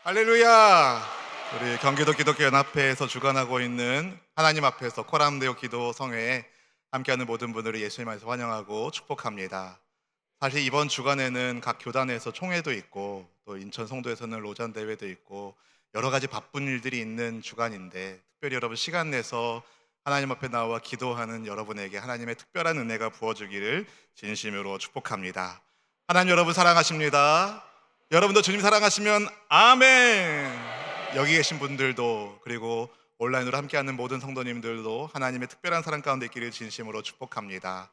할렐루야! 우리 경기도 기독교 연합회에서 주관하고 있는 하나님 앞에서 코람데오 기도 성회에 함께하는 모든 분들을 예수님 안에서 환영하고 축복합니다. 사실 이번 주간에는 각 교단에서 총회도 있고 또 인천 송도에서는 로잔 대회도 있고 여러 가지 바쁜 일들이 있는 주간인데, 특별히 여러분 시간 내서 하나님 앞에 나와 기도하는 여러분에게 하나님의 특별한 은혜가 부어주기를 진심으로 축복합니다. 하나님 여러분 사랑하십니다. 여러분도 주님 사랑하시면 아멘. 여기 계신 분들도, 그리고 온라인으로 함께하는 모든 성도님들도 하나님의 특별한 사랑 가운데 있기를 진심으로 축복합니다.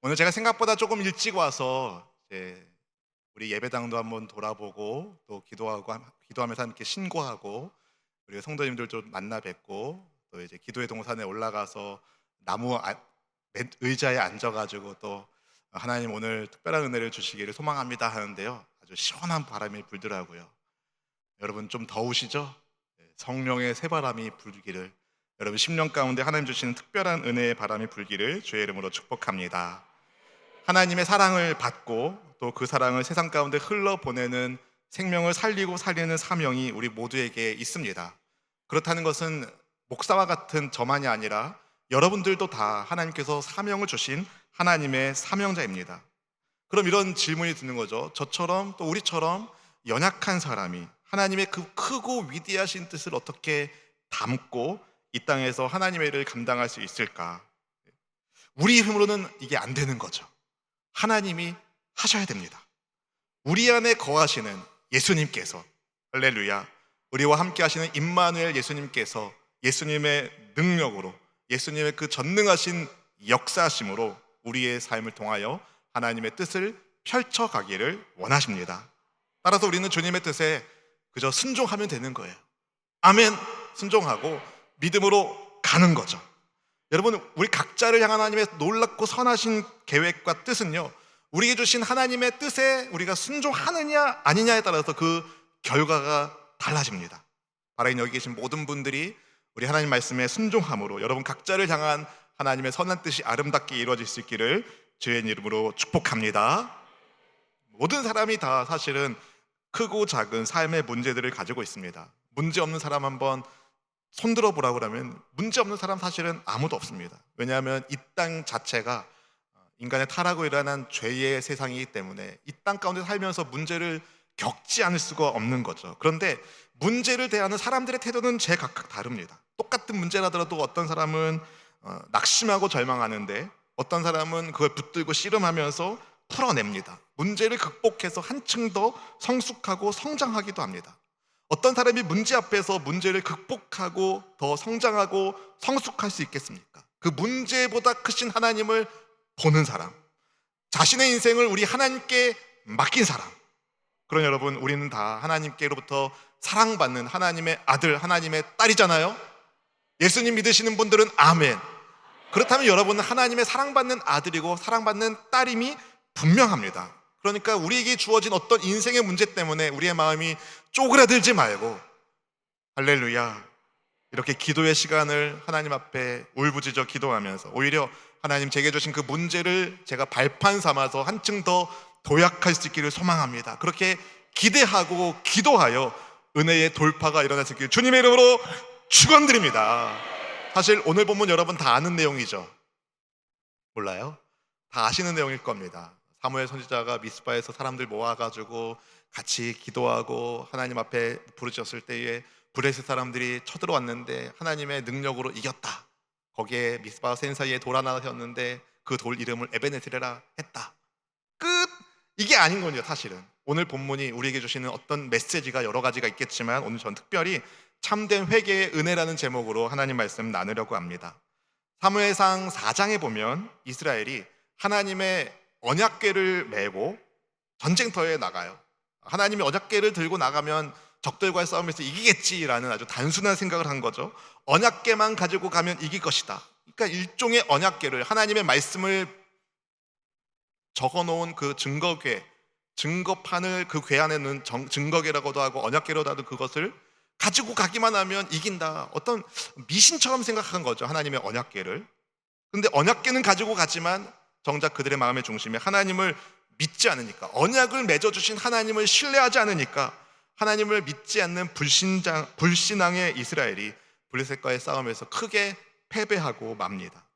오늘 제가 생각보다 조금 일찍 와서 이제 우리 예배당도 한번 돌아보고 또 기도하면서 함께 신고하고, 그리고 성도님들 좀 만나 뵙고, 또 이제 기도의 동산에 올라가서 의자에 앉아가지고 또 하나님 오늘 특별한 은혜를 주시기를 소망합니다 하는데요, 아주 시원한 바람이 불더라고요. 여러분 좀 더우시죠? 성령의 새바람이 불기를, 여러분 10년 가운데 하나님 주시는 특별한 은혜의 바람이 불기를 주의 이름으로 축복합니다. 하나님의 사랑을 받고 또 그 사랑을 세상 가운데 흘러보내는, 생명을 살리고 살리는 사명이 우리 모두에게 있습니다. 그렇다는 것은 목사와 같은 저만이 아니라 여러분들도 다 하나님께서 사명을 주신 하나님의 사명자입니다. 그럼 이런 질문이 드는 거죠. 저처럼 또 우리처럼 연약한 사람이 하나님의 그 크고 위대하신 뜻을 어떻게 담고 이 땅에서 하나님의 일을 감당할 수 있을까? 우리 힘으로는 이게 안 되는 거죠. 하나님이 하셔야 됩니다. 우리 안에 거하시는 예수님께서, 할렐루야, 우리와 함께 하시는 임마누엘 예수님께서 예수님의 능력으로, 예수님의 그 전능하신 역사심으로 우리의 삶을 통하여 하나님의 뜻을 펼쳐가기를 원하십니다. 따라서 우리는 주님의 뜻에 그저 순종하면 되는 거예요. 아멘. 순종하고 믿음으로 가는 거죠. 여러분, 우리 각자를 향한 하나님의 놀랍고 선하신 계획과 뜻은요, 우리에게 주신 하나님의 뜻에 우리가 순종하느냐 아니냐에 따라서 그 결과가 달라집니다. 바라인 여기 계신 모든 분들이 우리 하나님 말씀에 순종함으로 여러분 각자를 향한 하나님의 선한 뜻이 아름답게 이루어질 수 있기를 주의 이름으로 축복합니다. 모든 사람이 다 사실은 크고 작은 삶의 문제들을 가지고 있습니다. 문제 없는 사람 한번 손들어 보라고 하면 문제 없는 사람 사실은 아무도 없습니다. 왜냐하면 이 땅 자체가 인간의 타락으로 일어난 죄의 세상이기 때문에 이 땅 가운데 살면서 문제를 겪지 않을 수가 없는 거죠. 그런데 문제를 대하는 사람들의 태도는 제각각 다릅니다. 똑같은 문제라더라도 어떤 사람은 낙심하고 절망하는데, 어떤 사람은 그걸 붙들고 씨름하면서 풀어냅니다. 문제를 극복해서 한층 더 성숙하고 성장하기도 합니다. 어떤 사람이 문제 앞에서 문제를 극복하고 더 성장하고 성숙할 수 있겠습니까? 그 문제보다 크신 하나님을 보는 사람, 자신의 인생을 우리 하나님께 맡긴 사람, 그런 여러분, 우리는 다 하나님께로부터 사랑받는 하나님의 아들, 하나님의 딸이잖아요. 예수님 믿으시는 분들은 아멘. 그렇다면 여러분은 하나님의 사랑받는 아들이고 사랑받는 딸임이 분명합니다. 그러니까 우리에게 주어진 어떤 인생의 문제 때문에 우리의 마음이 쪼그라들지 말고, 할렐루야, 이렇게 기도의 시간을 하나님 앞에 울부짖어 기도하면서 오히려 하나님 제게 주신 그 문제를 제가 발판 삼아서 한층 더 도약할 수 있기를 소망합니다. 그렇게 기대하고 기도하여 은혜의 돌파가 일어날 수 있기를 주님의 이름으로 축원드립니다. 사실 오늘 본문 여러분 다 아는 내용이죠? 몰라요? 다 아시는 내용일 겁니다. 사무엘 선지자가 미스바에서 사람들 모아가지고 같이 기도하고 하나님 앞에 부르짖었을 때에 브레스 사람들이 쳐들어왔는데 하나님의 능력으로 이겼다. 거기에 미스바 센 사이에 돌 하나 섰는데 그 돌 이름을 에베네스레라 했다. 끝! 이게 아닌 거죠. 사실은 오늘 본문이 우리에게 주시는 어떤 메시지가 여러 가지가 있겠지만, 오늘 전 특별히 참된 회개의 은혜라는 제목으로 하나님 말씀 나누려고 합니다. 사무엘상 4장에 보면 이스라엘이 하나님의 언약궤를 메고 전쟁터에 나가요. 하나님이 언약궤를 들고 나가면 적들과의 싸움에서 이기겠지라는 아주 단순한 생각을 한 거죠. 언약궤만 가지고 가면 이길 것이다. 그러니까 일종의 언약궤를, 하나님의 말씀을 적어놓은 그 증거궤, 증거판을 그 궤 안에 넣은 증거궤라고도 하고 언약궤로도 하는 그것을 가지고 가기만 하면 이긴다. 어떤 미신처럼 생각한 거죠, 하나님의 언약궤를. 근데 언약궤는 가지고 갔지만 정작 그들의 마음의 중심에 하나님을 믿지 않으니까, 언약을 맺어주신 하나님을 신뢰하지 않으니까 하나님을 믿지 않는 불신앙의 이스라엘이 블레셋과의 싸움에서 크게 패배하고 맙니다.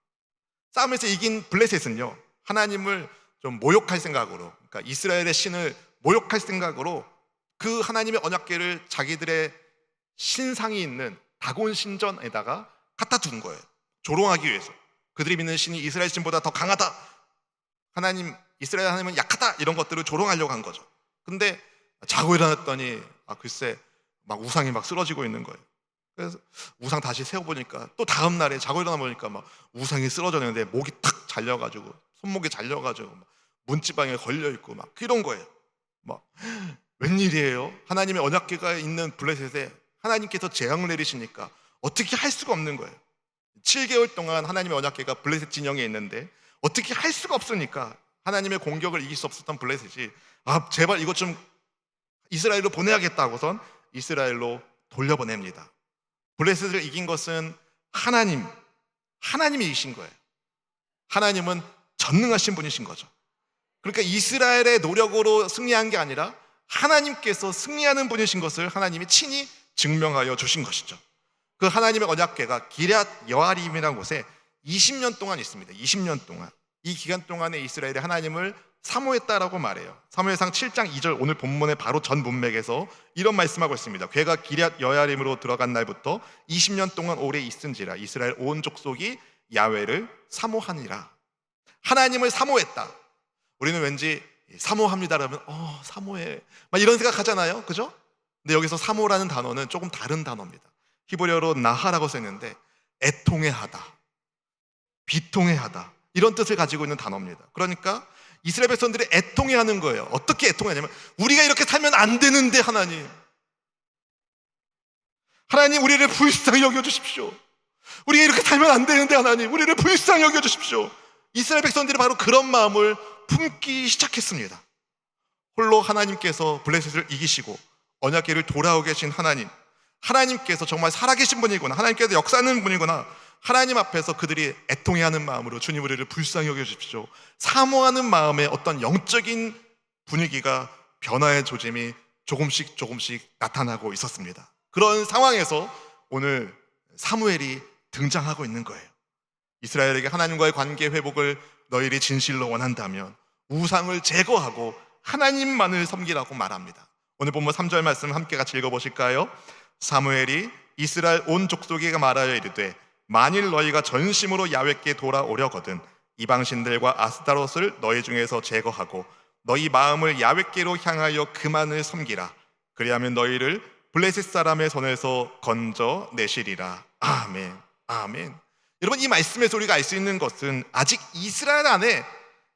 싸움에서 이긴 블레셋은요, 하나님을 좀 모욕할 생각으로, 그러니까 이스라엘의 신을 모욕할 생각으로 그 하나님의 언약궤를 자기들의 신상이 있는 다곤 신전에다가 갖다 둔 거예요. 조롱하기 위해서. 그들이 믿는 신이 이스라엘 신보다 더 강하다, 이스라엘 하나님은 약하다, 이런 것들을 조롱하려고 한 거죠. 근데 자고 일어났더니 글쎄 막 우상이 막 쓰러지고 있는 거예요. 그래서 우상 다시 세워보니까 또 다음 날에 자고 일어나 보니까 막 우상이 쓰러졌는데 목이 탁 잘려가지고, 손목이 잘려가지고 막 문지방에 걸려있고 막 이런 거예요. 막 웬일이에요? 하나님의 언약궤가 있는 블레셋에 하나님께서 재앙을 내리시니까 어떻게 할 수가 없는 거예요. 7개월 동안 하나님의 언약궤가 블레셋 진영에 있는데 어떻게 할 수가 없으니까 하나님의 공격을 이길 수 없었던 블레셋이 제발 이것 좀 이스라엘로 보내야겠다 하고선 이스라엘로 돌려보냅니다. 블레셋을 이긴 것은 하나님이 이기신 거예요. 하나님은 전능하신 분이신 거죠. 그러니까 이스라엘의 노력으로 승리한 게 아니라 하나님께서 승리하는 분이신 것을 하나님이 친히 증명하여 주신 것이죠. 그 하나님의 언약궤가 기럇 여아림이라는 곳에 20년 동안 있습니다. 20년 동안. 이 기간 동안에 이스라엘이 하나님을 사모했다라고 말해요. 사무엘상 7장 2절, 오늘 본문의 바로 전 문맥에서 이런 말씀하고 있습니다. 궤가 기럇 여아림으로 들어간 날부터 20년 동안 오래 있은지라 이스라엘 온 족속이 야훼를 사모하니라. 하나님을 사모했다. 우리는 왠지 사모합니다 그러면 사모해 막 이런 생각하잖아요, 그죠? 근데 여기서 사모라는 단어는 조금 다른 단어입니다. 히브리어로 나하라고 썼는데 애통해하다, 비통해하다, 이런 뜻을 가지고 있는 단어입니다. 그러니까 이스라엘 백성들이 애통해하는 거예요. 어떻게 애통하냐면 우리가 이렇게 살면 안 되는데 하나님 우리를 불쌍히 여겨주십시오. 우리가 이렇게 살면 안 되는데 하나님 우리를 불쌍히 여겨주십시오. 이스라엘 백성들이 바로 그런 마음을 품기 시작했습니다. 홀로 하나님께서 블레셋을 이기시고 언약궤를 돌아오게 하신 하나님께서 정말 살아계신 분이구나, 하나님께서 역사하는 분이구나, 하나님 앞에서 그들이 애통해하는 마음으로 주님 우리를 불쌍히 여겨주십시오, 사모하는 마음에 어떤 영적인 분위기가 변화의 조짐이 조금씩 나타나고 있었습니다. 그런 상황에서 오늘 사무엘이 등장하고 있는 거예요. 이스라엘에게 하나님과의 관계 회복을 너희들이 진실로 원한다면 우상을 제거하고 하나님만을 섬기라고 말합니다. 오늘 본문 3절 말씀 함께 같이 읽어보실까요? 사무엘이 이스라엘 온 족속에게 말하여 이르되 만일 너희가 전심으로 야훼께 돌아오려거든 이방신들과 아스타롯을 너희 중에서 제거하고 너희 마음을 야훼께로 향하여 그만을 섬기라. 그리하면 너희를 블레셋 사람의 손에서 건져내시리라. 아멘, 아멘. 여러분, 이 말씀에서 우리가 알 수 있는 것은 아직 이스라엘 안에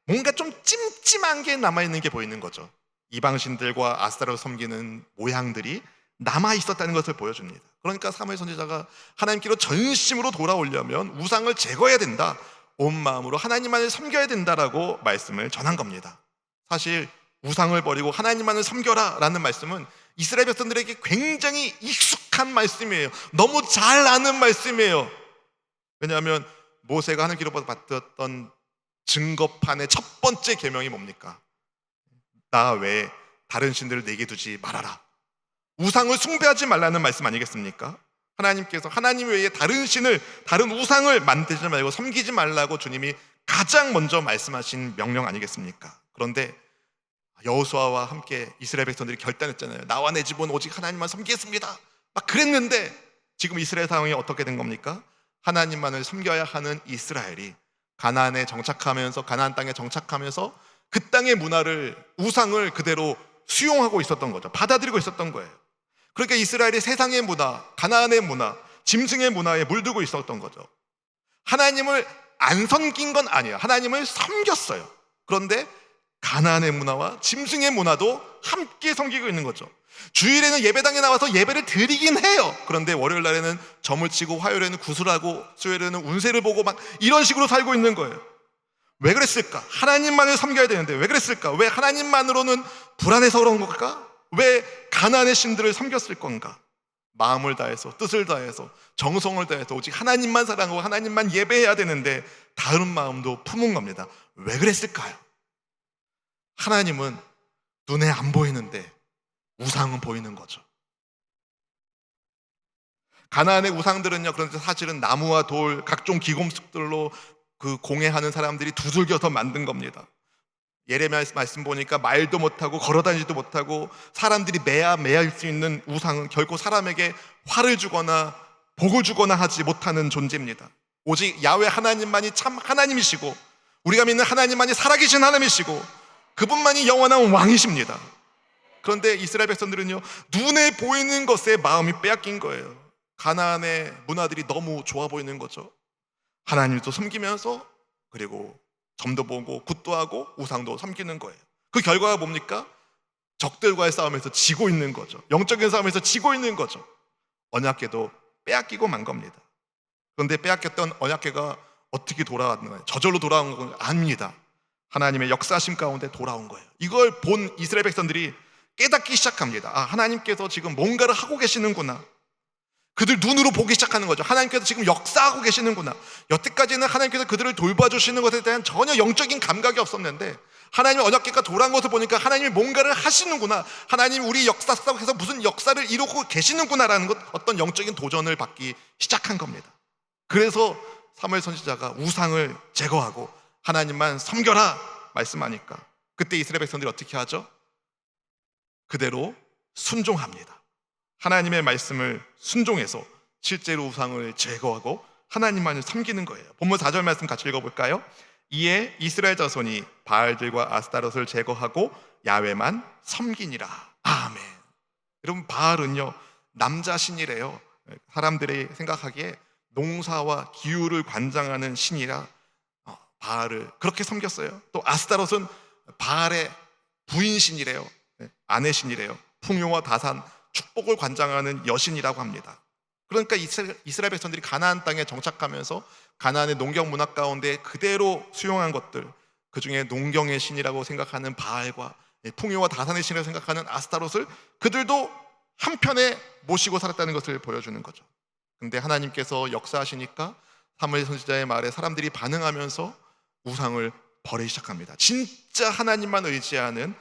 뭔가 좀 찜찜한 게 남아있는 게 보이는 거죠. 이방신들과 아스타롯을 섬기는 모양들이 남아있었다는 것을 보여줍니다. 그러니까 사무엘 선지자가 하나님께로 전심으로 돌아오려면 우상을 제거해야 된다, 온 마음으로 하나님만을 섬겨야 된다라고 말씀을 전한 겁니다. 사실 우상을 버리고 하나님만을 섬겨라 라는 말씀은 이스라엘 백성들에게 굉장히 익숙한 말씀이에요. 너무 잘 아는 말씀이에요. 왜냐하면 모세가 하나님께로부터 받았던 증거판의 첫 번째 계명이 뭡니까? 나 외에 다른 신들을 내게 두지 말아라. 우상을 숭배하지 말라는 말씀 아니겠습니까? 하나님께서 하나님 외에 다른 우상을 만들지 말고 섬기지 말라고 주님이 가장 먼저 말씀하신 명령 아니겠습니까? 그런데 여호수아와 함께 이스라엘 백성들이 결단했잖아요. 나와 내 집은 오직 하나님만 섬기겠습니다 막 그랬는데 지금 이스라엘 상황이 어떻게 된 겁니까? 하나님만을 섬겨야 하는 이스라엘이 가나안 땅에 정착하면서 그 땅의 문화를, 우상을 그대로 수용하고 있었던 거죠. 받아들이고 있었던 거예요. 그러니까 이스라엘이 세상의 문화, 가나안의 문화, 짐승의 문화에 물들고 있었던 거죠. 하나님을 안 섬긴 건 아니에요. 하나님을 섬겼어요. 그런데 가나안의 문화와 짐승의 문화도 함께 섬기고 있는 거죠. 주일에는 예배당에 나와서 예배를 드리긴 해요. 그런데 월요일 날에는 점을 치고, 화요일에는 구슬하고, 수요일에는 운세를 보고 막 이런 식으로 살고 있는 거예요. 왜 그랬을까? 하나님만을 섬겨야 되는데 왜 그랬을까? 왜 하나님만으로는 불안해서 그런 걸까? 왜 가나안의 신들을 섬겼을 건가? 마음을 다해서, 뜻을 다해서, 정성을 다해서 오직 하나님만 사랑하고 하나님만 예배해야 되는데 다른 마음도 품은 겁니다. 왜 그랬을까요? 하나님은 눈에 안 보이는데 우상은 보이는 거죠. 가나안의 우상들은요, 그런데 사실은 나무와 돌, 각종 기금속들로 그 공예하는 사람들이 두들겨서 만든 겁니다. 예레미야 말씀 보니까 말도 못하고 걸어다니지도 못하고 사람들이 매할 수 있는 우상은 결코 사람에게 화를 주거나 복을 주거나 하지 못하는 존재입니다. 오직 야훼 하나님만이 참 하나님이시고 우리가 믿는 하나님만이 살아계신 하나님이시고 그분만이 영원한 왕이십니다. 그런데 이스라엘 백성들은요, 눈에 보이는 것에 마음이 빼앗긴 거예요. 가나안의 문화들이 너무 좋아 보이는 거죠. 하나님도 섬기면서 그리고 점도 보고 굿도 하고 우상도 섬기는 거예요. 그 결과가 뭡니까? 적들과의 싸움에서 지고 있는 거죠. 영적인 싸움에서 지고 있는 거죠. 언약궤도 빼앗기고 만 겁니다. 그런데 빼앗겼던 언약궤가 어떻게 돌아왔나요? 저절로 돌아온 건 아닙니다. 하나님의 역사심 가운데 돌아온 거예요. 이걸 본 이스라엘 백성들이 깨닫기 시작합니다. 아, 하나님께서 지금 뭔가를 하고 계시는구나. 그들 눈으로 보기 시작하는 거죠. 하나님께서 지금 역사하고 계시는구나. 여태까지는 하나님께서 그들을 돌봐주시는 것에 대한 전혀 영적인 감각이 없었는데 하나님의 언약궤가 돌아온 것을 보니까 하나님이 뭔가를 하시는구나, 하나님 우리 역사 속에서 무슨 역사를 이루고 계시는구나라는 것, 어떤 영적인 도전을 받기 시작한 겁니다. 그래서 사무엘 선지자가 우상을 제거하고 하나님만 섬겨라 말씀하니까 그때 이스라엘 백성들이 어떻게 하죠? 그대로 순종합니다. 하나님의 말씀을 순종해서 실제로 우상을 제거하고 하나님만을 섬기는 거예요. 본문 4절 말씀 같이 읽어볼까요? 이에 이스라엘 자손이 바알들과 아스타롯을 제거하고 야훼만 섬기니라. 아멘. 여러분, 바알은요 남자 신이래요. 사람들이 생각하기에 농사와 기후를 관장하는 신이라 바알을 그렇게 섬겼어요. 또 아스타롯은 바알의 부인신이래요. 아내 신이래요. 풍요와 다산, 축복을 관장하는 여신이라고 합니다. 그러니까 이스라엘 백성들이 가나안 땅에 정착하면서 가나안의 농경 문화 가운데 그대로 수용한 것들, 그 중에 농경의 신이라고 생각하는 바알과 풍요와 다산의 신이라고 생각하는 아스타롯을 그들도 한편에 모시고 살았다는 것을 보여주는 거죠. 근데 하나님께서 역사하시니까 사무엘 선지자의 말에 사람들이 반응하면서 우상을 버리기 시작합니다. 진짜 하나님만 의지하는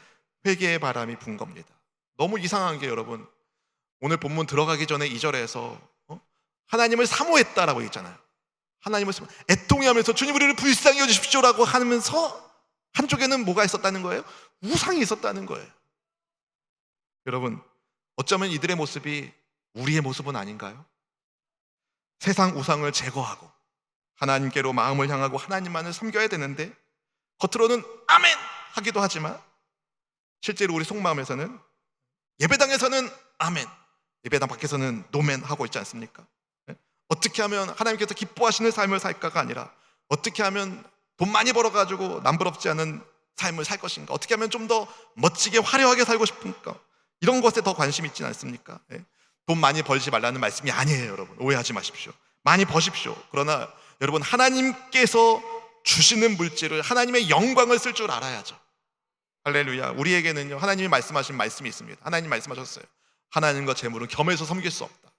회개의 바람이 분 겁니다. 너무 이상한 게 여러분, 오늘 본문 들어가기 전에 2절에서 하나님을 사모했다라고 있잖아요. 하나님을 애통해하면서 주님 우리를 불쌍히 여주십시오라고 하면서 한쪽에는 뭐가 있었다는 거예요? 우상이 있었다는 거예요. 여러분, 어쩌면 이들의 모습이 우리의 모습은 아닌가요? 세상 우상을 제거하고 하나님께로 마음을 향하고 하나님만을 섬겨야 되는데 겉으로는 아멘 하기도 하지만 실제로 우리 속마음에서는 예배당에서는 아멘, 예배당 밖에서는 노멘 하고 있지 않습니까? 어떻게 하면 하나님께서 기뻐하시는 삶을 살까가 아니라 어떻게 하면 돈 많이 벌어가지고 남부럽지 않은 삶을 살 것인가, 어떻게 하면 좀 더 멋지게 화려하게 살고 싶은가, 이런 것에 더 관심이 있지 않습니까? 돈 많이 벌지 말라는 말씀이 아니에요. 여러분, 오해하지 마십시오. 많이 버십시오. 그러나 여러분, 하나님께서 주시는 물질을 하나님의 영광을 쓸 줄 알아야죠. 할렐루야. 우리에게는요 하나님이 말씀하신 말씀이 있습니다. 하나님 말씀하셨어요. 하나님과 재물은 겸해서 섬길 수 없다.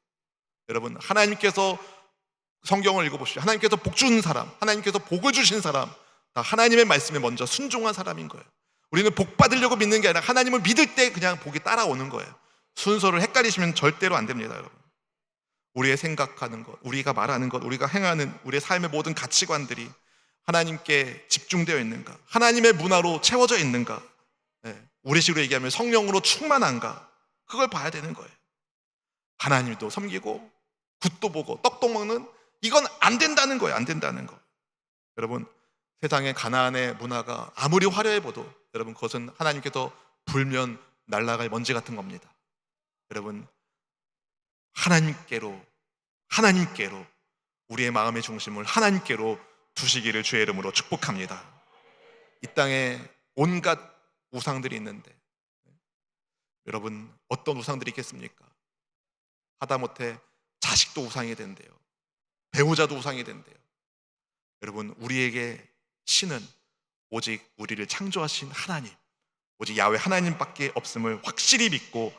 여러분, 하나님께서 성경을 읽어보십시오. 하나님께서 복 주는 사람, 하나님께서 복을 주신 사람, 다 하나님의 말씀에 먼저 순종한 사람인 거예요. 우리는 복 받으려고 믿는 게 아니라 하나님을 믿을 때 그냥 복이 따라오는 거예요. 순서를 헷갈리시면 절대로 안 됩니다. 여러분, 우리의 생각하는 것, 우리가 말하는 것, 우리가 행하는 우리의 삶의 모든 가치관들이 하나님께 집중되어 있는가, 하나님의 문화로 채워져 있는가, 우리식으로 얘기하면 성령으로 충만한가, 그걸 봐야 되는 거예요. 하나님도 섬기고 굿도 보고 떡도 먹는, 이건 안 된다는 거예요. 안 된다는 거. 여러분, 세상의 가나안의 문화가 아무리 화려해 보도 여러분, 그것은 하나님께서 불면 날아갈 먼지 같은 겁니다. 여러분, 하나님께로 우리의 마음의 중심을 하나님께로 두시기를 주의 이름으로 축복합니다. 이 땅에 온갖 우상들이 있는데 여러분, 어떤 우상들이 있겠습니까? 하다못해 자식도 우상이 된대요. 배우자도 우상이 된대요. 여러분, 우리에게 신은 오직 우리를 창조하신 하나님, 오직 야훼 하나님밖에 없음을 확실히 믿고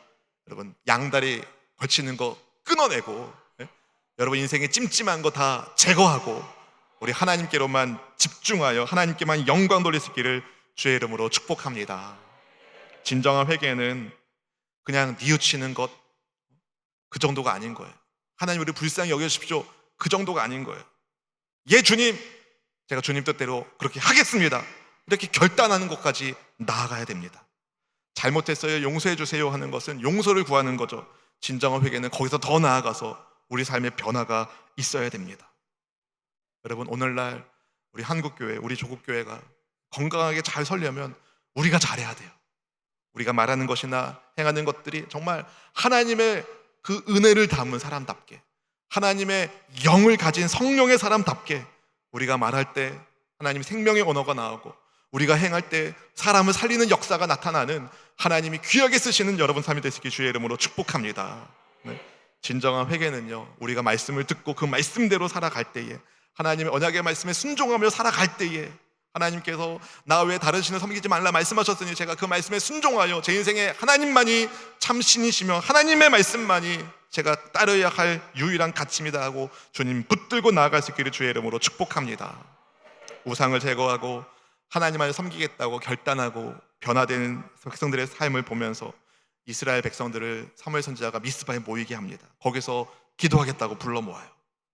여러분, 양다리 걸치는 거 끊어내고 여러분 인생의 찜찜한 거 다 제거하고 우리 하나님께로만 집중하여 하나님께만 영광 돌릴 수 있기를 주의 이름으로 축복합니다. 진정한 회개는 그냥 뉘우치는 것, 그 정도가 아닌 거예요. 하나님 우리 불쌍히 여겨주십시오, 그 정도가 아닌 거예요. 예 주님, 제가 주님 뜻대로 그렇게 하겠습니다, 이렇게 결단하는 것까지 나아가야 됩니다. 잘못했어요, 용서해 주세요 하는 것은 용서를 구하는 거죠. 진정한 회개는 거기서 더 나아가서 우리 삶의 변화가 있어야 됩니다. 여러분, 오늘날 우리 한국교회, 우리 조국교회가 건강하게 잘 서려면 우리가 잘해야 돼요. 우리가 말하는 것이나 행하는 것들이 정말 하나님의 그 은혜를 담은 사람답게, 하나님의 영을 가진 성령의 사람답게 우리가 말할 때 하나님의 생명의 언어가 나오고, 우리가 행할 때 사람을 살리는 역사가 나타나는 하나님이 귀하게 쓰시는 여러분 삶이 되시길 주의 이름으로 축복합니다. 네. 진정한 회개는요, 우리가 말씀을 듣고 그 말씀대로 살아갈 때에, 하나님의 언약의 말씀에 순종하며 살아갈 때에, 하나님께서 나 외에 다른 신을 섬기지 말라 말씀하셨으니 제가 그 말씀에 순종하여 제 인생에 하나님만이 참 신이시며 하나님의 말씀만이 제가 따르야 할 유일한 가치입니다 하고 주님 붙들고 나아갈 수 있기를 주의 이름으로 축복합니다. 우상을 제거하고 하나님만을 섬기겠다고 결단하고 변화되는 백성들의 삶을 보면서 이스라엘 백성들을 사무엘 선지자가 미스바에 모이게 합니다. 거기서 기도하겠다고 불러 모아요.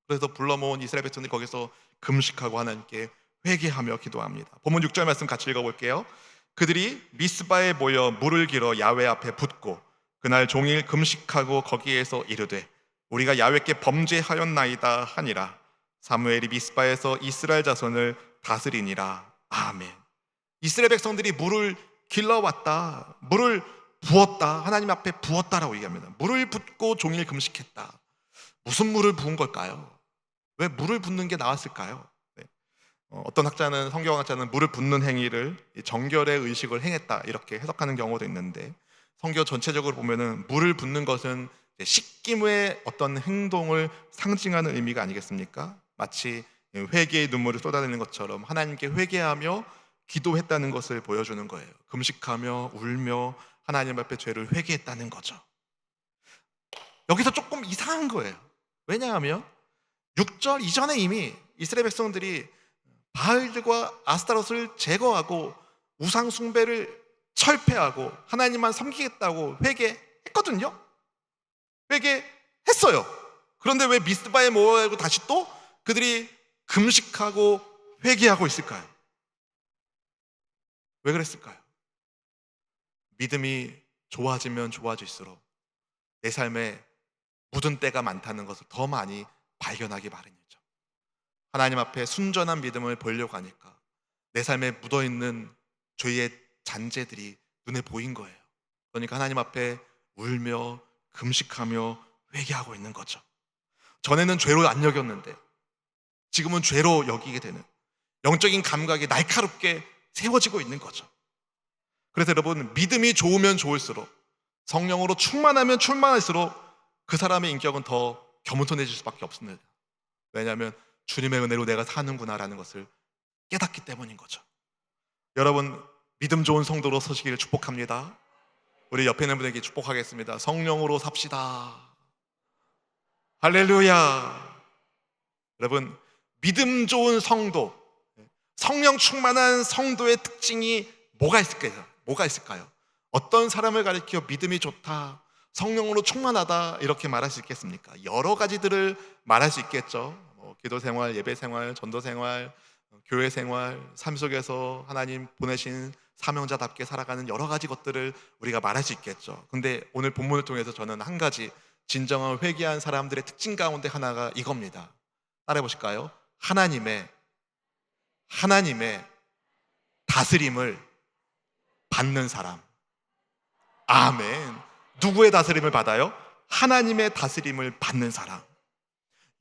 그래서 불러 모은 이스라엘 백성들이 거기서 금식하고 하나님께 회개하며 기도합니다. 본문 6절 말씀 같이 읽어볼게요. 그들이 미스바에 모여 물을 길어 야훼 앞에 붓고 그날 종일 금식하고 거기에서 이르되 우리가 야훼께 범죄하였나이다 하니라. 사무엘이 미스바에서 이스라엘 자손을 다스리니라. 아멘. 이스라엘 백성들이 물을 길러왔다, 물을 부었다, 하나님 앞에 부었다라고 얘기합니다. 물을 붓고 종일 금식했다. 무슨 물을 부은 걸까요? 왜 물을 붓는 게 나왔을까요? 네. 어떤 학자는, 성경학자는 물을 붓는 행위를 정결의 의식을 행했다 이렇게 해석하는 경우도 있는데, 성경 전체적으로 보면은 물을 붓는 것은 씻김의 어떤 행동을 상징하는 의미가 아니겠습니까? 마치 회개의 눈물을 쏟아내는 것처럼 하나님께 회개하며 기도했다는 것을 보여주는 거예요. 금식하며 울며 하나님 앞에 죄를 회개했다는 거죠. 여기서 조금 이상한 거예요. 왜냐하면 6절 이전에 이미 이스라엘 백성들이 바알들과 아스타롯을 제거하고 우상 숭배를 철폐하고 하나님만 섬기겠다고 회개했거든요. 회개했어요. 그런데 왜 미스바에 모여가지고 다시 또 그들이 금식하고 회개하고 있을까요? 왜 그랬을까요? 믿음이 좋아지면 좋아질수록 내 삶에 묻은 때가 많다는 것을 더 많이 발견하기 마련이죠. 하나님 앞에 순전한 믿음을 보려고 하니까 내 삶에 묻어있는 죄의 잔재들이 눈에 보인 거예요. 그러니까 하나님 앞에 울며 금식하며 회개하고 있는 거죠. 전에는 죄로 안 여겼는데 지금은 죄로 여기게 되는 영적인 감각이 날카롭게 세워지고 있는 거죠. 그래서 여러분, 믿음이 좋으면 좋을수록, 성령으로 충만하면 충만할수록 그 사람의 인격은 더 겸손해질 수밖에 없습니다. 왜냐하면 주님의 은혜로 내가 사는구나라는 것을 깨닫기 때문인 거죠. 여러분, 믿음 좋은 성도로 서시기를 축복합니다. 우리 옆에 있는 분에게 축복하겠습니다. 성령으로 삽시다. 할렐루야. 여러분, 믿음 좋은 성도, 성령 충만한 성도의 특징이 뭐가 있을까요? 어떤 사람을 가리켜 믿음이 좋다, 성령으로 충만하다 이렇게 말할 수 있겠습니까? 여러 가지들을 말할 수 있겠죠. 기도 생활, 예배 생활, 전도 생활, 교회 생활, 삶 속에서 하나님 보내신 사명자답게 살아가는 여러 가지 것들을 우리가 말할 수 있겠죠. 근데 오늘 본문을 통해서 저는 한 가지 진정한 회개한 사람들의 특징 가운데 하나가 이겁니다. 따라해 보실까요? 하나님의 다스림을 받는 사람. 아멘. 누구의 다스림을 받아요? 하나님의 다스림을 받는 사람.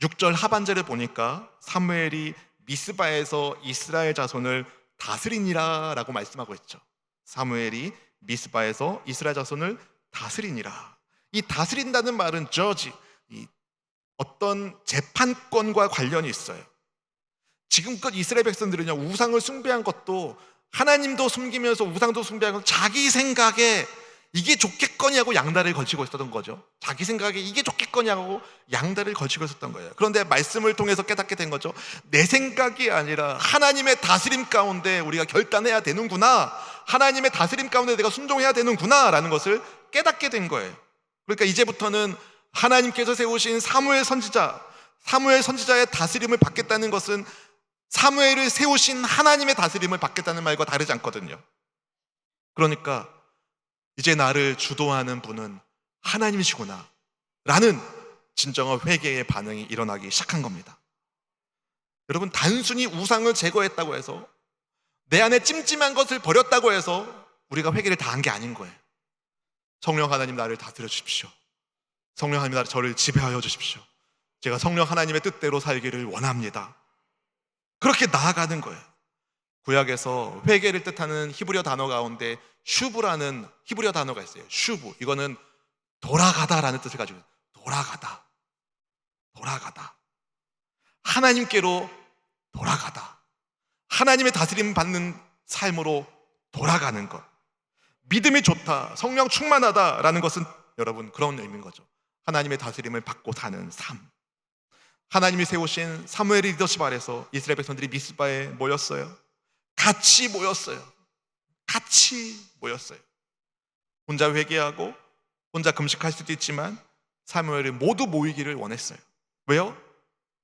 6절 하반절을 보니까 사무엘이 미스바에서 이스라엘 자손을 다스리니라 라고 말씀하고 있죠. 사무엘이 미스바에서 이스라엘 자손을 다스리니라. 이 다스린다는 말은 저지, 어떤 재판권과 관련이 있어요. 지금껏 이스라엘 백성들은요, 우상을 숭배한 것도, 하나님도 숨기면서 우상도 숭배한 것, 자기 생각에 이게 좋겠거니 하고 양다리를 걸치고 있었던 거죠. 자기 생각에 이게 좋겠거니 하고 양다리를 걸치고 있었던 거예요. 그런데 말씀을 통해서 깨닫게 된 거죠. 내 생각이 아니라 하나님의 다스림 가운데 우리가 결단해야 되는구나, 하나님의 다스림 가운데 내가 순종해야 되는구나 라는 것을 깨닫게 된 거예요. 그러니까 이제부터는 하나님께서 세우신 사무엘 선지자의 다스림을 받겠다는 것은 사무엘을 세우신 하나님의 다스림을 받겠다는 말과 다르지 않거든요. 그러니까 이제 나를 주도하는 분은 하나님이시구나 라는 진정한 회개의 반응이 일어나기 시작한 겁니다. 여러분, 단순히 우상을 제거했다고 해서, 내 안에 찜찜한 것을 버렸다고 해서 우리가 회개를 다 한 게 아닌 거예요. 성령 하나님, 나를 다스려 주십시오. 성령 하나님, 저를 지배하여 주십시오. 제가 성령 하나님의 뜻대로 살기를 원합니다. 그렇게 나아가는 거예요. 구약에서 회개를 뜻하는 히브리어 단어 가운데 슈브라는 히브리어 단어가 있어요. 슈브, 이거는 돌아가다라는 뜻을 가지고 있어요. 돌아가다. 하나님께로 돌아가다. 하나님의 다스림 받는 삶으로 돌아가는 것. 믿음이 좋다, 성령 충만하다라는 것은 여러분 그런 의미인 거죠. 하나님의 다스림을 받고 사는 삶. 하나님이 세우신 사무엘의 리더십 아래서 이스라엘 백성들이 미스바에 모였어요. 같이 모였어요. 혼자 회개하고 혼자 금식할 수도 있지만 사무엘이 모두 모이기를 원했어요. 왜요?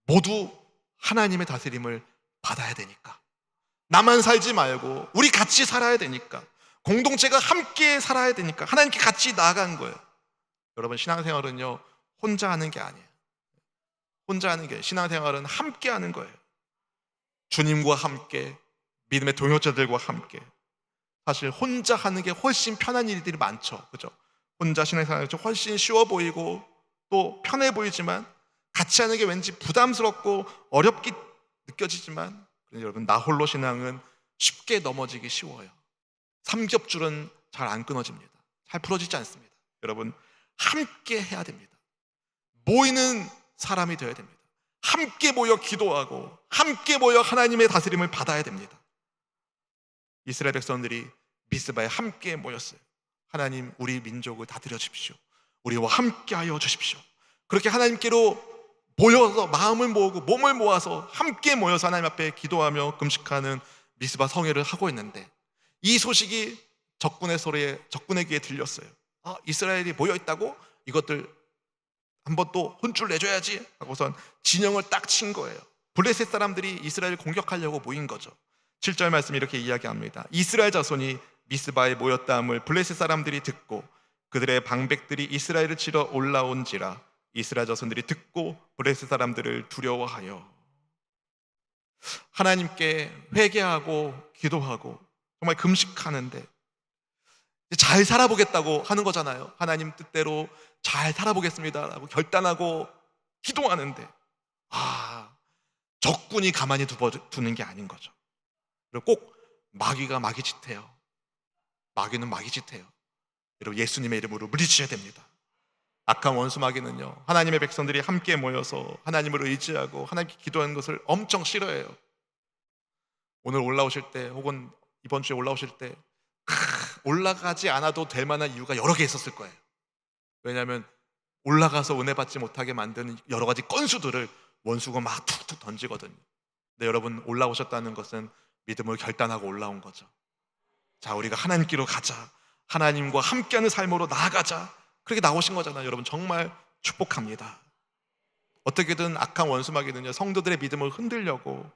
모두 하나님의 다스림을 받아야 되니까. 나만 살지 말고 우리 같이 살아야 되니까. 공동체가 함께 살아야 되니까 하나님께 같이 나아간 거예요. 여러분, 신앙생활은요 혼자 하는 게 아니에요. 신앙생활은 함께 하는 거예요. 주님과 함께, 믿음의 동역자들과 함께. 사실 혼자 하는 게 훨씬 편한 일들이 많죠. 그죠? 혼자 신앙생활이 훨씬 쉬워 보이고 또 편해 보이지만, 같이 하는 게 왠지 부담스럽고 어렵게 느껴지지만, 여러분, 나 홀로 신앙은 쉽게 넘어지기 쉬워요. 삼겹줄은 잘 안 끊어집니다. 잘 풀어지지 않습니다. 여러분, 함께 해야 됩니다. 모이는 사람이 되어야 됩니다. 함께 모여 기도하고 함께 모여 하나님의 다스림을 받아야 됩니다. 이스라엘 백성들이 미스바에 함께 모였어요. 하나님, 우리 민족을 다스려 주십시오. 우리와 함께 하여 주십시오. 그렇게 하나님께로 모여서 마음을 모으고 몸을 모아서 함께 모여서 하나님 앞에 기도하며 금식하는 미스바 성회를 하고 있는데, 이 소식이 적군의 귀에 들렸어요. 이스라엘이 모여있다고? 이것들 한번 또 혼쭐 내줘야지 하고선 진영을 딱 친 거예요. 블레셋 사람들이 이스라엘을 공격하려고 모인 거죠. 7절 말씀이 이렇게 이야기합니다. 이스라엘 자손이 미스바에 모였다함을 블레셋 사람들이 듣고 그들의 방백들이 이스라엘을 치러 올라온지라 이스라엘 자손들이 듣고 블레셋 사람들을 두려워하여. 하나님께 회개하고 기도하고 정말 금식하는데 잘 살아보겠다고 하는 거잖아요. 하나님 뜻대로 잘 살아보겠습니다 라고 결단하고 기도하는데, 적군이 가만히 두는 게 아닌 거죠. 그리고 꼭 마귀가 마귀짓해요. 마귀는 마귀짓해요. 여러분, 예수님의 이름으로 물리치셔야 됩니다. 악한 원수 마귀는요, 하나님의 백성들이 함께 모여서 하나님을 의지하고 하나님께 기도하는 것을 엄청 싫어해요. 오늘 올라오실 때 혹은 이번 주에 올라오실 때 올라가지 않아도 될 만한 이유가 여러 개 있었을 거예요. 왜냐하면 올라가서 은혜 받지 못하게 만드는 여러 가지 건수들을 원수가 막 툭툭 던지거든요. 근데 여러분, 올라오셨다는 것은 믿음을 결단하고 올라온 거죠. 자, 우리가 하나님께로 가자, 하나님과 함께하는 삶으로 나아가자, 그렇게 나오신 거잖아요. 여러분, 정말 축복합니다. 어떻게든 악한 원수마귀는요, 성도들의 믿음을 흔들려고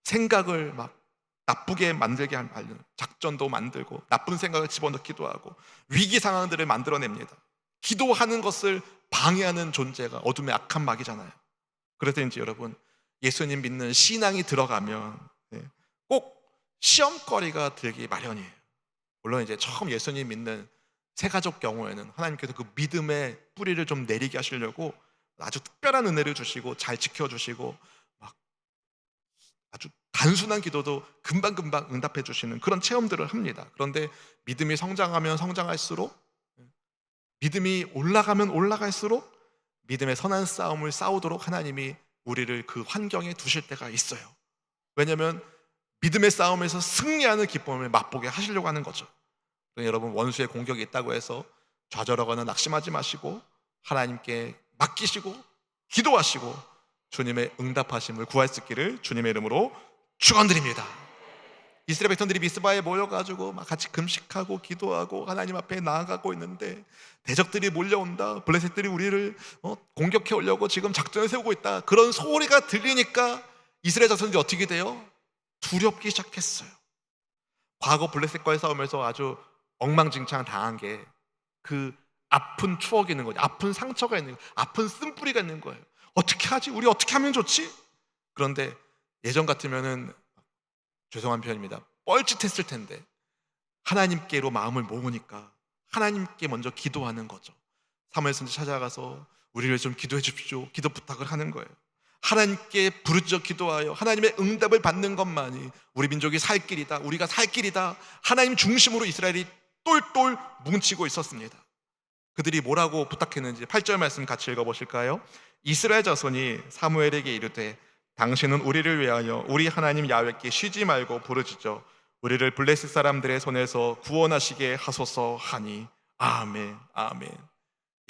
생각을 막 나쁘게 만들게 하는 작전도 만들고 나쁜 생각을 집어넣기도 하고 위기 상황들을 만들어냅니다. 기도하는 것을 방해하는 존재가 어둠의 악한 마귀잖아요. 그래서 이제 여러분, 예수님 믿는 신앙이 들어가면 꼭 시험거리가 들기 마련이에요. 물론 이제 처음 예수님 믿는 새가족 경우에는 하나님께서 그 믿음의 뿌리를 좀 내리게 하시려고 아주 특별한 은혜를 주시고 잘 지켜주시고 막 아주 단순한 기도도 금방금방 응답해 주시는 그런 체험들을 합니다. 그런데 믿음이 성장하면 성장할수록, 믿음이 올라가면 올라갈수록 믿음의 선한 싸움을 싸우도록 하나님이 우리를 그 환경에 두실 때가 있어요. 왜냐하면 믿음의 싸움에서 승리하는 기쁨을 맛보게 하시려고 하는 거죠. 여러분, 원수의 공격이 있다고 해서 좌절하거나 낙심하지 마시고 하나님께 맡기시고 기도하시고 주님의 응답하심을 구할 수 있기를 주님의 이름으로 축원드립니다. 이스라엘 백성들이 미스바에 모여가지고 막 같이 금식하고 기도하고 하나님 앞에 나아가고 있는데 대적들이 몰려온다. 블레셋들이 우리를 공격해 오려고 지금 작전을 세우고 있다. 그런 소리가 들리니까 이스라엘 자손들이 어떻게 돼요? 두렵기 시작했어요. 과거 블레셋과의 싸움에서 아주 엉망진창 당한 게 그 아픈 추억이 있는 거죠. 아픈 상처가 있는 거예요. 아픈 쓴뿌리가 있는 거예요. 어떻게 하지? 우리 어떻게 하면 좋지? 그런데 예전 같으면은 죄송한 표현입니다. 뻘짓했을 텐데 하나님께로 마음을 모으니까 하나님께 먼저 기도하는 거죠. 사무엘 선지 찾아가서 우리를 좀 기도해 주십시오. 기도 부탁을 하는 거예요. 하나님께 부르짖어 기도하여 하나님의 응답을 받는 것만이 우리 민족이 살 길이다. 우리가 살 길이다. 하나님 중심으로 이스라엘이 똘똘 뭉치고 있었습니다. 그들이 뭐라고 부탁했는지 8절 말씀 같이 읽어보실까요? 이스라엘 자손이 사무엘에게 이르되 당신은 우리를 위하여 우리 하나님 야훼께 쉬지 말고 부르짖어 우리를 블레셋 사람들의 손에서 구원하시게 하소서 하니 아멘 아멘.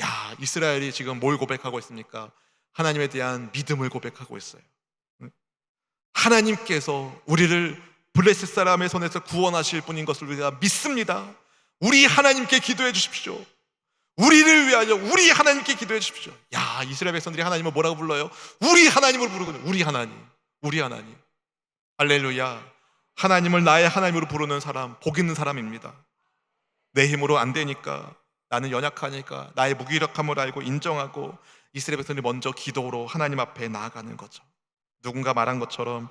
야, 이스라엘이 지금 뭘 고백하고 있습니까? 하나님에 대한 믿음을 고백하고 있어요. 하나님께서 우리를 블레셋 사람의 손에서 구원하실 분인 것을 우리가 믿습니다. 우리 하나님께 기도해 주십시오. 우리를 위하여 우리 하나님께 기도해 주십시오. 야, 이스라엘 백성들이 하나님을 뭐라고 불러요? 우리 하나님을 부르거든요. 우리 하나님, 우리 하나님. 할렐루야. 하나님을 나의 하나님으로 부르는 사람, 복 있는 사람입니다. 내 힘으로 안 되니까, 나는 연약하니까 나의 무기력함을 알고 인정하고 이스라엘 백성들이 먼저 기도로 하나님 앞에 나아가는 거죠. 누군가 말한 것처럼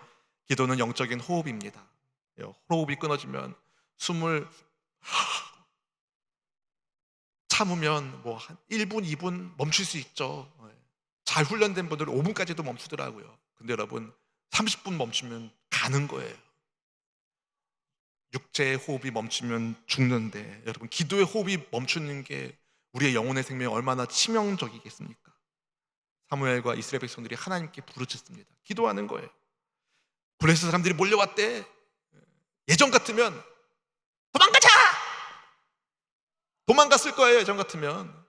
기도는 영적인 호흡입니다. 호흡이 끊어지면 숨을 참으면 뭐 한 1분, 2분 멈출 수 있죠. 잘 훈련된 분들은 5분까지도 멈추더라고요. 근데 여러분 30분 멈추면 가는 거예요. 육체의 호흡이 멈추면 죽는데 여러분 기도의 호흡이 멈추는 게 우리의 영혼의 생명에 얼마나 치명적이겠습니까? 사무엘과 이스라엘 백성들이 하나님께 부르짖습니다. 기도하는 거예요. 블레셋 사람들이 몰려왔대. 예전 같으면 도망가자! 도망갔을 거예요. 예전 같으면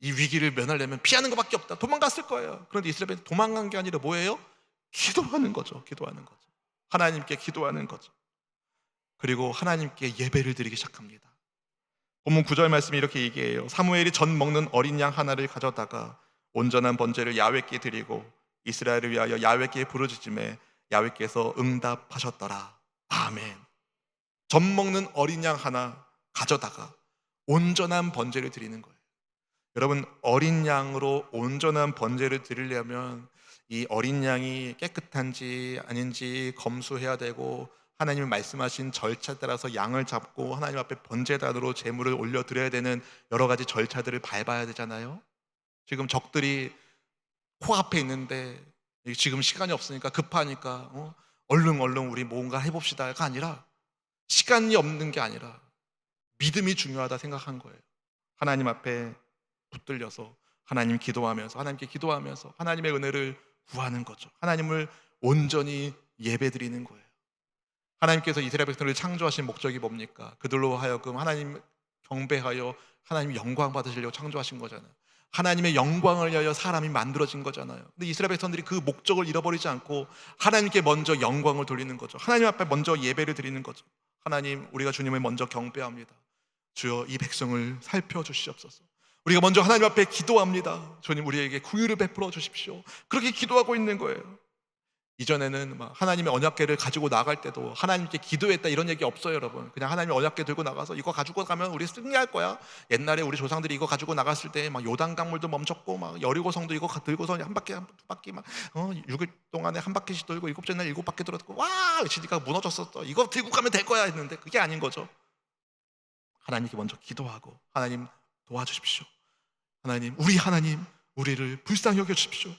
이 위기를 면하려면 피하는 것밖에 없다. 도망갔을 거예요. 그런데 이스라엘 백성이 도망간 게 아니라 뭐예요? 기도하는 거죠. 기도하는 거죠. 하나님께 기도하는 거죠. 그리고 하나님께 예배를 드리기 시작합니다. 본문 9절 말씀이 이렇게 얘기해요. 사무엘이 전 먹는 어린 양 하나를 가져다가 온전한 번제를 야훼께 드리고 이스라엘을 위하여 야훼께 부르짖음에 야훼께서 응답하셨더라. 아멘. 전 먹는 어린 양 하나 가져다가 온전한 번제를 드리는 거예요. 여러분, 어린 양으로 온전한 번제를 드리려면 이 어린 양이 깨끗한지 아닌지 검수해야 되고 하나님이 말씀하신 절차에 따라서 양을 잡고 하나님 앞에 번제단으로 제물을 올려드려야 되는 여러 가지 절차들을 밟아야 되잖아요. 지금 적들이 코앞에 있는데 지금 시간이 없으니까 급하니까 얼른 우리 뭔가 해봅시다가 아니라 시간이 없는 게 아니라 믿음이 중요하다 생각한 거예요. 하나님 앞에 붙들려서 하나님께 기도하면서 하나님의 은혜를 구하는 거죠. 하나님을 온전히 예배드리는 거예요. 하나님께서 이스라엘 백성을 창조하신 목적이 뭡니까? 그들로 하여금 하나님 경배하여 하나님 영광 받으시려고 창조하신 거잖아요. 하나님의 영광을 위하여 사람이 만들어진 거잖아요. 근데 이스라엘 백성들이 그 목적을 잃어버리지 않고 하나님께 먼저 영광을 돌리는 거죠. 하나님 앞에 먼저 예배를 드리는 거죠. 하나님, 우리가 주님을 먼저 경배합니다. 주여, 이 백성을 살펴주시옵소서. 우리가 먼저 하나님 앞에 기도합니다. 주님, 우리에게 구유를 베풀어 주십시오. 그렇게 기도하고 있는 거예요. 이전에는 막 하나님의 언약궤를 가지고 나갈 때도 하나님께 기도했다 이런 얘기 없어요, 여러분. 그냥 하나님의 언약궤 들고 나가서 이거 가지고 가면 우리 승리할 거야. 옛날에 우리 조상들이 이거 가지고 나갔을 때 막 요단 강물도 멈췄고 막 여리고성도 이거 들고서 한 바퀴 두 바퀴 막 6일 동안에 한 바퀴씩 돌고 7째 날 7바퀴 돌았고 와, 지니까 무너졌었어. 이거 들고 가면 될 거야 했는데 그게 아닌 거죠. 하나님께 먼저 기도하고 하나님 도와주십시오. 하나님, 우리를 불쌍히 여겨 주십시오.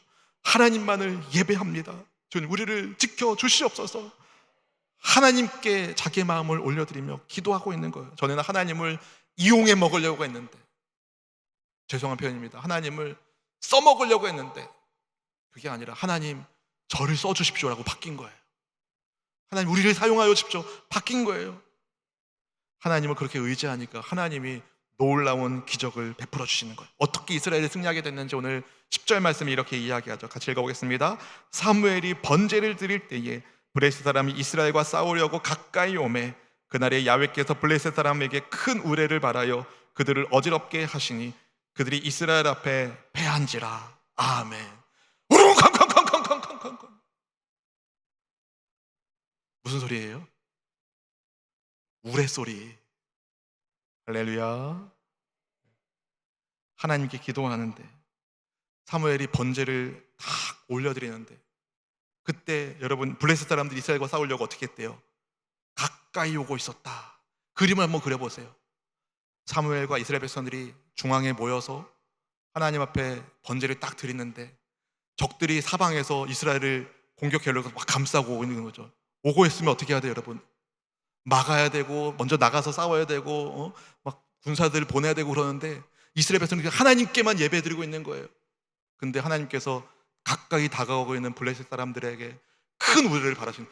하나님만을 예배합니다. 주님, 우리를 지켜 주시옵소서. 하나님께 자기의 마음을 올려드리며 기도하고 있는 거예요. 전에는 하나님을 이용해 먹으려고 했는데, 죄송한 표현입니다. 하나님을 써먹으려고 했는데 그게 아니라 하나님, 저를 써주십시오라고 바뀐 거예요. 하나님, 우리를 사용하여 주십시오. 바뀐 거예요. 하나님을 그렇게 의지하니까 하나님이 놀라운 기적을 베풀어 주시는 거예요. 어떻게 이스라엘이 승리하게 됐는지 오늘 10절 말씀이 이렇게 이야기하죠. 같이 읽어보겠습니다. 사무엘이 번제를 드릴 때에 블레셋 사람이 이스라엘과 싸우려고 가까이 오매 그날에 야훼께서 블레셋 사람에게 큰 우레를 발하여 그들을 어지럽게 하시니 그들이 이스라엘 앞에 패한지라. 아멘. 우르릉쾅쾅쾅쾅쾅쾅쾅. 무슨 소리예요? 우레 소리. 할렐루야. 하나님께 기도하는데 사무엘이 번제를 다 올려드리는데 그때 여러분 블레셋 사람들이 이스라엘과 싸우려고 어떻게 했대요? 가까이 오고 있었다. 그림을 한번 그려보세요. 사무엘과 이스라엘 백성들이 중앙에 모여서 하나님 앞에 번제를 딱 드리는데 적들이 사방에서 이스라엘을 공격하려고 막 감싸고 있는 거죠. 오고 있으면 어떻게 해야 돼요, 여러분? 막아야 되고 먼저 나가서 싸워야 되고 막 군사들 보내야 되고 그러는데 이스라엘 백성들이 하나님께만 예배드리고 있는 거예요. 근데 하나님께서 가까이 다가오고 있는 블레셋 사람들에게 큰 우레를 바라신,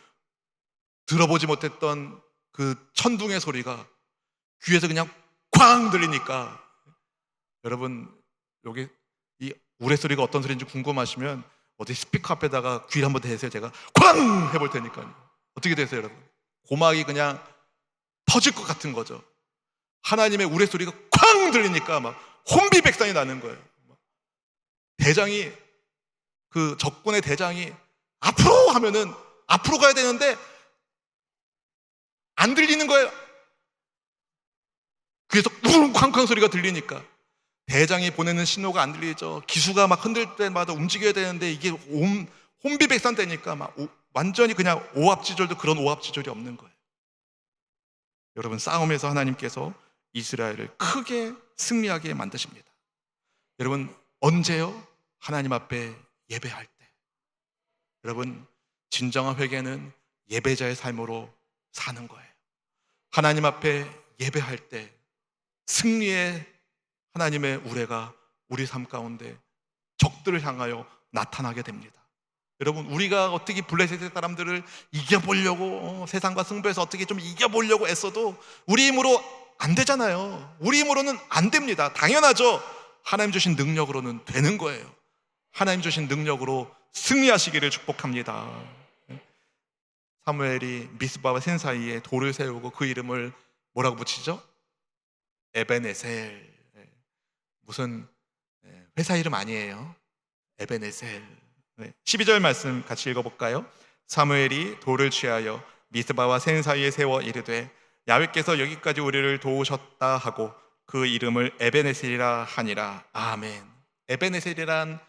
들어보지 못했던 그 천둥의 소리가 귀에서 그냥 쾅 들리니까, 여러분 여기 이 우레 소리가 어떤 소리인지 궁금하시면 어디 스피커 앞에다가 귀를 한번 대세요. 제가 쾅 해볼 테니까요. 어떻게 되세요, 여러분? 고막이 그냥 터질 것 같은 거죠. 하나님의 우레 소리가 쾅 들리니까 막 혼비백산이 나는 거예요. 대장이, 그 적군의 대장이 앞으로 하면은 앞으로 가야 되는데 안 들리는 거예요. 귀에서 우릉 쾅쾅 소리가 들리니까 대장이 보내는 신호가 안 들리죠. 기수가 막 흔들 때마다 움직여야 되는데 이게 혼비백산 되니까 막 완전히 그냥 오합지졸도 그런 오합지졸이 없는 거예요. 여러분, 싸움에서 하나님께서 이스라엘을 크게 승리하게 만드십니다. 여러분, 언제요? 하나님 앞에 예배할 때. 여러분, 진정한 회개는 예배자의 삶으로 사는 거예요. 하나님 앞에 예배할 때 승리의 하나님의 우레가 우리 삶 가운데 적들을 향하여 나타나게 됩니다. 여러분, 우리가 어떻게 블레셋의 사람들을 이겨보려고 세상과 승부해서 어떻게 좀 이겨보려고 애써도 우리 힘으로 안 되잖아요. 우리 힘으로는 안 됩니다. 당연하죠. 하나님 주신 능력으로는 되는 거예요. 하나님 주신 능력으로 승리하시기를 축복합니다. 사무엘이 미스바와 센 사이에 돌을 세우고 그 이름을 뭐라고 붙이죠? 에베네셀. 무슨 회사 이름 아니에요. 에베네셀. 12절 말씀 같이 읽어볼까요? 사무엘이 돌을 취하여 미스바와 센 사이에 세워 이르되 야훼께서 여기까지 우리를 도우셨다 하고 그 이름을 에베네셀이라 하니라. 아멘. 에베네셀이란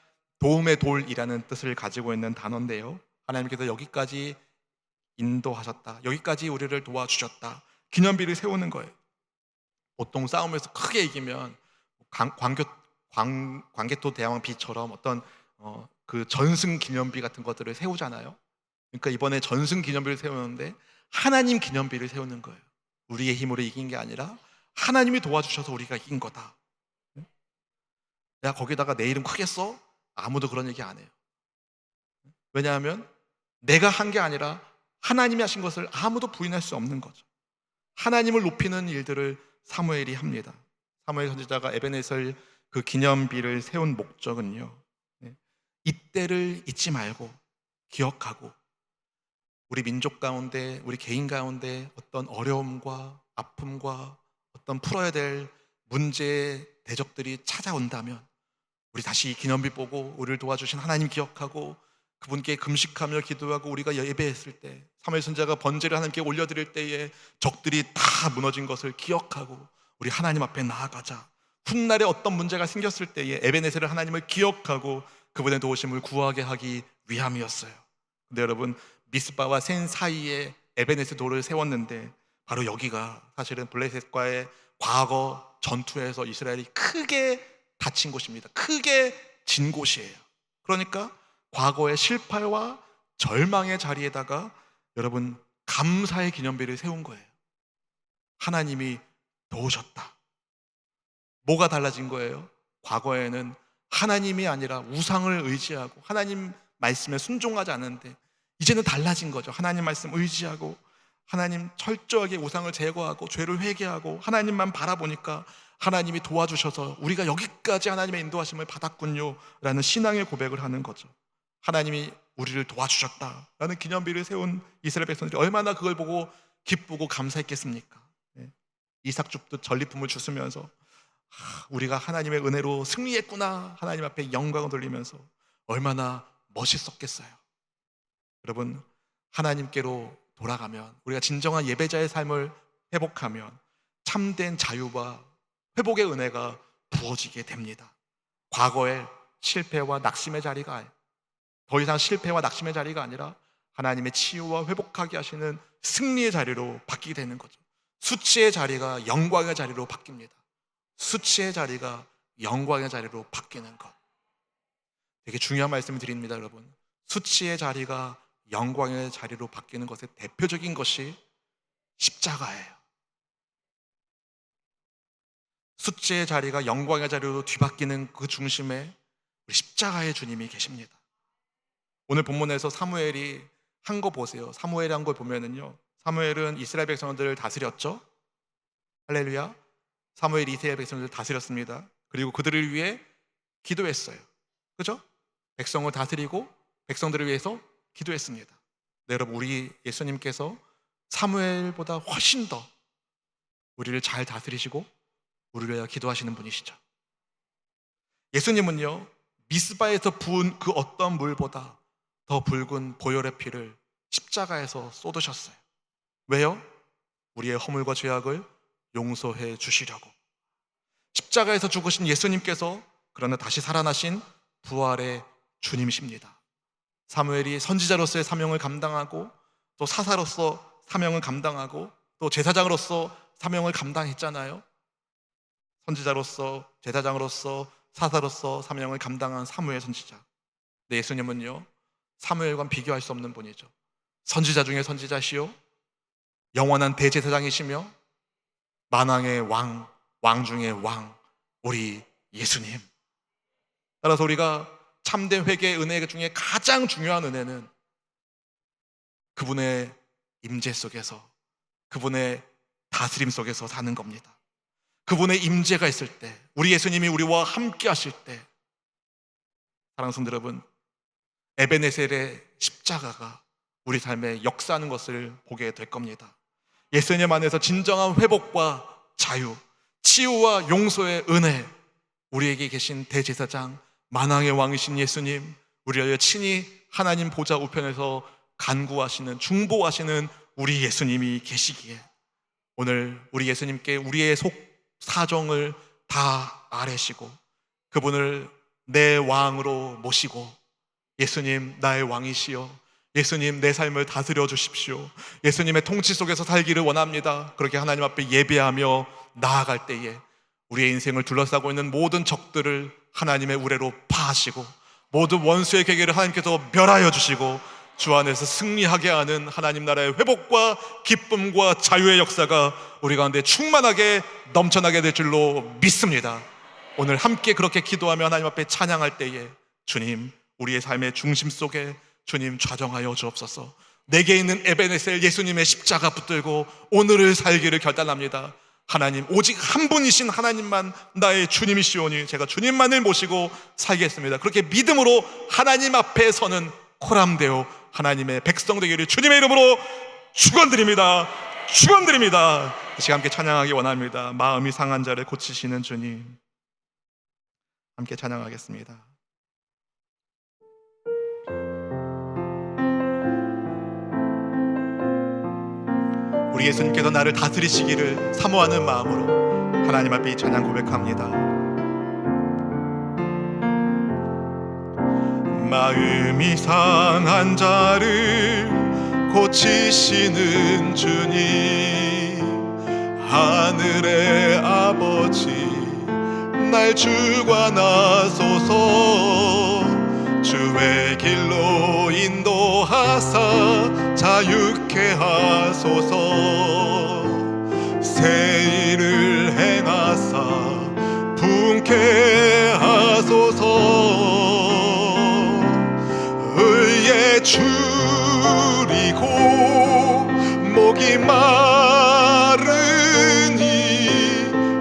도움의 돌이라는 뜻을 가지고 있는 단어인데요, 하나님께서 여기까지 인도하셨다, 여기까지 우리를 도와주셨다, 기념비를 세우는 거예요. 보통 싸움에서 크게 이기면 광개토 대왕 비처럼 어떤 그 전승 기념비 같은 것들을 세우잖아요. 그러니까 이번에 전승 기념비를 세우는데 하나님 기념비를 세우는 거예요. 우리의 힘으로 이긴 게 아니라 하나님이 도와주셔서 우리가 이긴 거다. 야, 거기다가 내 이름 크게 써? 아무도 그런 얘기 안 해요. 왜냐하면 내가 한 게 아니라 하나님이 하신 것을 아무도 부인할 수 없는 거죠. 하나님을 높이는 일들을 사무엘이 합니다. 사무엘 선지자가 에베네셀 그 기념비를 세운 목적은요, 이때를 잊지 말고 기억하고 우리 민족 가운데, 우리 개인 가운데 어떤 어려움과 아픔과 어떤 풀어야 될 문제의 대적들이 찾아온다면 우리 다시 이 기념비 보고 우리를 도와주신 하나님 기억하고 그분께 금식하며 기도하고 우리가 예배했을 때, 사무엘 선지자가 번제를 하나님께 올려드릴 때에 적들이 다 무너진 것을 기억하고 우리 하나님 앞에 나아가자. 훗날에 어떤 문제가 생겼을 때에 에베네셀을 하나님을 기억하고 그분의 도우심을 구하게 하기 위함이었어요. 근데 여러분, 미스바와 센 사이에 에베네셀 돌을 세웠는데 바로 여기가 사실은 블레셋과의 과거 전투에서 이스라엘이 크게 다친 곳입니다. 크게 진 곳이에요. 그러니까 과거의 실패와 절망의 자리에다가 여러분 감사의 기념비를 세운 거예요. 하나님이 도우셨다. 뭐가 달라진 거예요? 과거에는 하나님이 아니라 우상을 의지하고 하나님 말씀에 순종하지 않는데 이제는 달라진 거죠. 하나님 말씀 의지하고 하나님 철저하게 우상을 제거하고 죄를 회개하고 하나님만 바라보니까 하나님이 도와주셔서 우리가 여기까지 하나님의 인도하심을 받았군요 라는 신앙의 고백을 하는 거죠. 하나님이 우리를 도와주셨다라는 기념비를 세운 이스라엘 백성들이 얼마나 그걸 보고 기쁘고 감사했겠습니까? 네. 이삭줍도 전리품을 주스면서 우리가 하나님의 은혜로 승리했구나, 하나님 앞에 영광을 돌리면서 얼마나 멋있었겠어요. 여러분, 하나님께로 돌아가면, 우리가 진정한 예배자의 삶을 회복하면 참된 자유와 회복의 은혜가 부어지게 됩니다. 과거의 실패와 낙심의 자리가 더 이상 실패와 낙심의 자리가 아니라 하나님의 치유와 회복하게 하시는 승리의 자리로 바뀌게 되는 거죠. 수치의 자리가 영광의 자리로 바뀝니다. 수치의 자리가 영광의 자리로 바뀌는 것, 되게 중요한 말씀을 드립니다. 여러분, 수치의 자리가 영광의 자리로 바뀌는 것의 대표적인 것이 십자가예요. 수치의 자리가 영광의 자리로 뒤바뀌는 그 중심에 우리 십자가의 주님이 계십니다. 오늘 본문에서 사무엘이 한 거 보세요. 사무엘이 한 걸 보면은요, 사무엘은 이스라엘 백성들을 다스렸죠. 할렐루야. 사무엘이 이스라엘 백성들을 다스렸습니다. 그리고 그들을 위해 기도했어요. 그죠? 백성을 다스리고 백성들을 위해서 기도했습니다. 네, 여러분, 우리 예수님께서 사무엘보다 훨씬 더 우리를 잘 다스리시고 우리를 위해 기도하시는 분이시죠. 예수님은요, 미스바에서 부은 그 어떤 물보다 더 붉은 보혈의 피를 십자가에서 쏟으셨어요. 왜요? 우리의 허물과 죄악을 용서해 주시려고. 십자가에서 죽으신 예수님께서 그러나 다시 살아나신 부활의 주님이십니다. 사무엘이 선지자로서의 사명을 감당하고 또 사사로서 사명을 감당하고 또 제사장으로서 사명을 감당했잖아요. 선지자로서, 제사장으로서, 사사로서 사명을 감당한 사무엘 선지자. 네, 예수님은요, 사무엘과는 비교할 수 없는 분이죠. 선지자 중에 선지자시요, 영원한 대제사장이시며 만왕의 왕, 왕 중의 왕, 우리 예수님. 따라서 우리가 참된 회개의 은혜 중에 가장 중요한 은혜는 그분의 임재 속에서, 그분의 다스림 속에서 사는 겁니다. 그분의 임재가 있을 때, 우리 예수님이 우리와 함께 하실 때, 사랑하는 성도 여러분, 에베네셀의 십자가가 우리 삶에 역사하는 것을 보게 될 겁니다. 예수님 안에서 진정한 회복과 자유, 치유와 용서의 은혜, 우리에게 계신 대제사장, 만왕의 왕이신 예수님, 우리를 위해 친히 하나님 보좌 우편에서 간구하시는, 중보하시는 우리 예수님이 계시기에 오늘 우리 예수님께 우리의 속 사정을 다 아뢰시고 그분을 내 왕으로 모시고, 예수님 나의 왕이시여, 예수님 내 삶을 다스려 주십시오, 예수님의 통치 속에서 살기를 원합니다. 그렇게 하나님 앞에 예배하며 나아갈 때에 우리의 인생을 둘러싸고 있는 모든 적들을 하나님의 우레로 파하시고 모든 원수의 계계를 하나님께서 멸하여 주시고 주 안에서 승리하게 하는 하나님 나라의 회복과 기쁨과 자유의 역사가 우리 가운데 충만하게 넘쳐나게 될 줄로 믿습니다. 오늘 함께 그렇게 기도하며 하나님 앞에 찬양할 때에 주님, 우리의 삶의 중심 속에 주님 좌정하여 주옵소서. 내게 있는 에베네셀 예수님의 십자가 붙들고 오늘을 살기를 결단합니다. 하나님, 오직 한 분이신 하나님만 나의 주님이시오니 제가 주님만을 모시고 살겠습니다. 그렇게 믿음으로 하나님 앞에 서는 코람데오 하나님의 백성 되기를 주님의 이름으로 축원드립니다. 축원드립니다. 다시 함께 찬양하기 원합니다. 마음이 상한 자를 고치시는 주님, 함께 찬양하겠습니다. 우리 예수님께서 나를 다스리시기를 사모하는 마음으로 하나님 앞에 이 찬양 고백합니다. 마음이 상한 자를 고치시는 주님, 하늘의 아버지 날 주관하소서. 주의 길로 인도하사 자유케 하소서. 새 일을 행하사 분케 하소서. 의에 줄이고 목이 마르니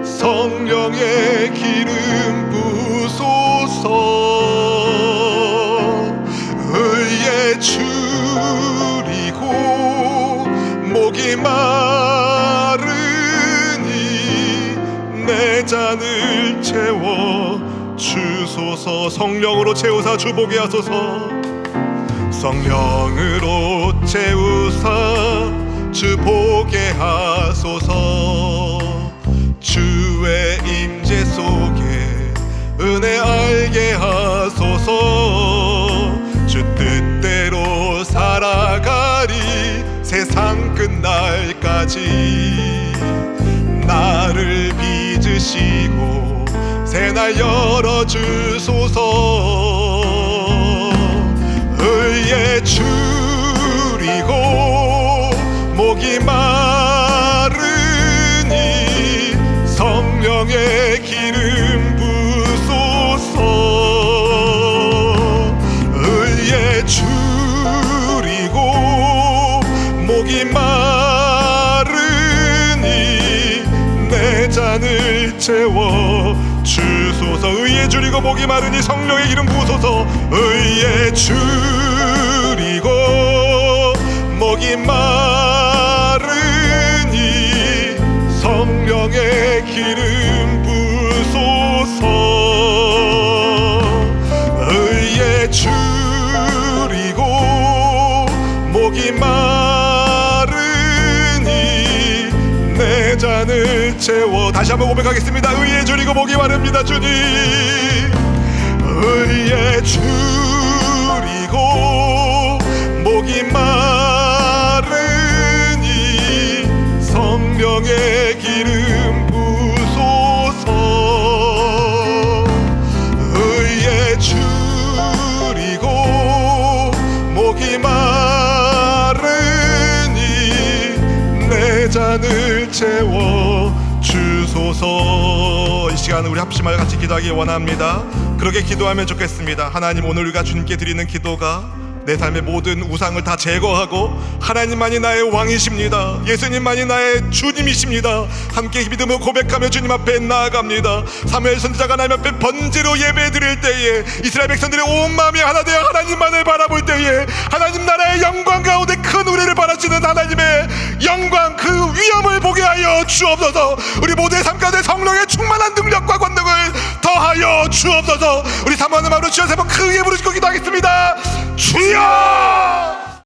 성령의 기름 부소서. 의에 하소서. 성령으로 채우사 주보게 하소서. 성령으로 채우사 주보게 하소서. 주의 임재 속에 은혜 알게 하소서. 주 뜻대로 살아가리 세상 끝날까지. 나를 빚으시고 새날 열어주소서. 의에 줄이고 목이 마르니 성령의 기름 부소서. 의에 줄이고 목이 마르니 내 잔을 채워 주소서. 의에 줄이고 목이 마르니 성령의 기름 부소서. 의에 줄이고 목이 마르니 성령의 기름 부소서. 의에 줄이고 목이 마르니 내 잔을 채워. 다시 한번 고백하겠습니다. 의에 줄이고 목이 마릅니다. 주님. 의에 줄이고 목이 마르니 성령의 기름 부소서. 의에 줄이고 목이 마르니 내 잔을 채워 주소서. 이 시간 우리 합심하여 같이 기도하기 원합니다. 그렇게 기도하면 좋겠습니다. 하나님, 오늘 우리가 주님께 드리는 기도가 내 삶의 모든 우상을 다 제거하고 하나님만이 나의 왕이십니다. 예수님만이 나의 주님이십니다. 함께 믿음으로 고백하며 주님 앞에 나아갑니다. 사무엘 선지자가 하나님 앞에 번제로 예배 드릴 때에 이스라엘 백성들의 온 마음이 하나 되어 하나님만을 바라볼 때에 하나님 나라의 영광 가운데 큰 우리를 바라시는 하나님의 영광, 그 위엄을 보게 하여 주옵소서. 우리 모두의 삶 가운데 성령의 충만한 능력과 권능을 더하여 주옵소서. 우리 사모하는 마음으로 주여 세 번 크게 부르시고 기도하겠습니다. 주여!